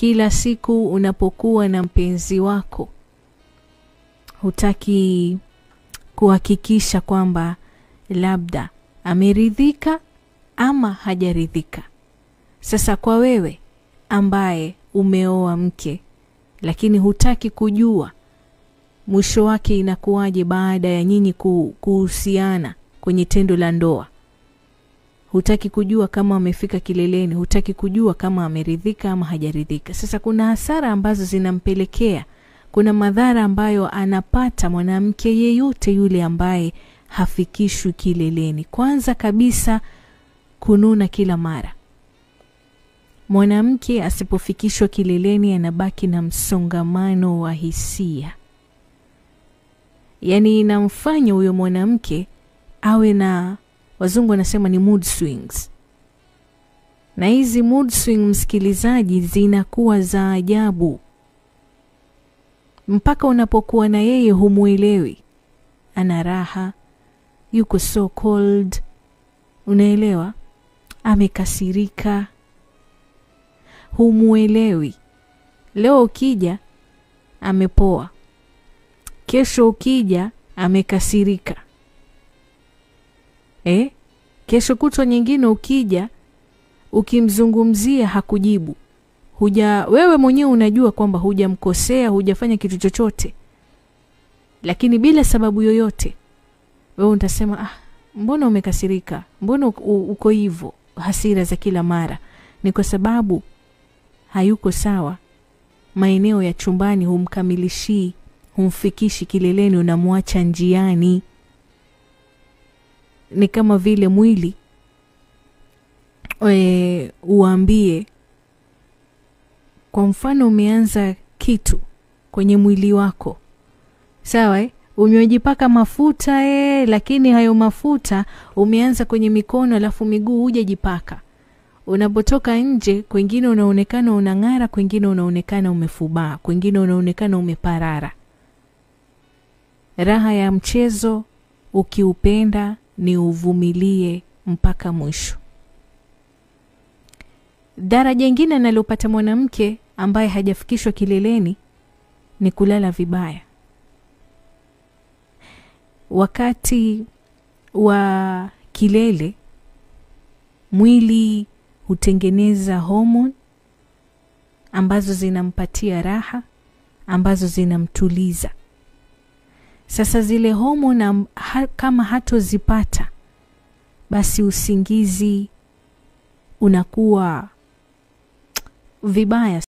kila siku unapokuwa na mpenzi wako hutaki kuhakikisha kwamba labda ameridhika ama hajaridhika. Sasa kwa wewe ambaye umeoa mke lakini hutaki kujua mwisho wake inakuwaje baada ya nyinyi kuhusiana kwenye tendo la ndoa, hutaki kujua kama amefika kileleni, hutaki kujua kama ameridhika ama hajaridhika. Sasa kuna hasara ambazo zinampelekea, kuna madhara ambayo anapata mwanamke yeyote yule ambaye hafikishwi kileleni. Kwanza kabisa, kununa kila mara. Mwanamke asipofikishwa kileleni anabaki na msongamano wa hisia. Yani inamfanya huyo mwanamke awe na, wazungu wanasema ni mood swings. Na hizi mood swing, msikilizaji, zinakuwa za ajabu. Mpaka unapokuwa na yeye humuelewi. Ana raha, yuko so cold, unaelewa? Amekasirika, humuelewi. Leo ukija amepoa, kesho ukija amekasirika. Kesho kutwa nyingine ukija ukimzungumzia hakujibu. Wewe mwenyewe unajua kwamba hujamkosea, hujafanya kitu chochote, lakini bila sababu yoyote wewe utasema mbona umekasirika, mbona uko hivyo, hasira za kila mara. Ni kwa sababu hayuko sawa. Maeneo ya chumbani humkamilishi, humfikishi kileleni, unamwacha njiani. Ni kama vile mwili uambie, kwa mfano umeanza kitu kwenye mwili wako, sawa umejipaka mafuta lakini hayo mafuta umeanza kwenye mikono alafu miguu hujajipaka. Unapotoka nje, kwingine unaonekana unang'ara, kwingine unaonekana umefubaa, kwingine unaonekana umeparara. Raha ya mchezo ukiupenda ni uvumilie mpaka mwisho. Daraja jingine analopata mwanamke ambaye hajafikishwa kileleni ni kulala vibaya. Wakati wa kilele, mwili hutengeneza hormone ambazo zinampatia raha, ambazo zinamtuliza. Sasa zile hormone kama hatozipata, basi usingizi unakuwa vibaya.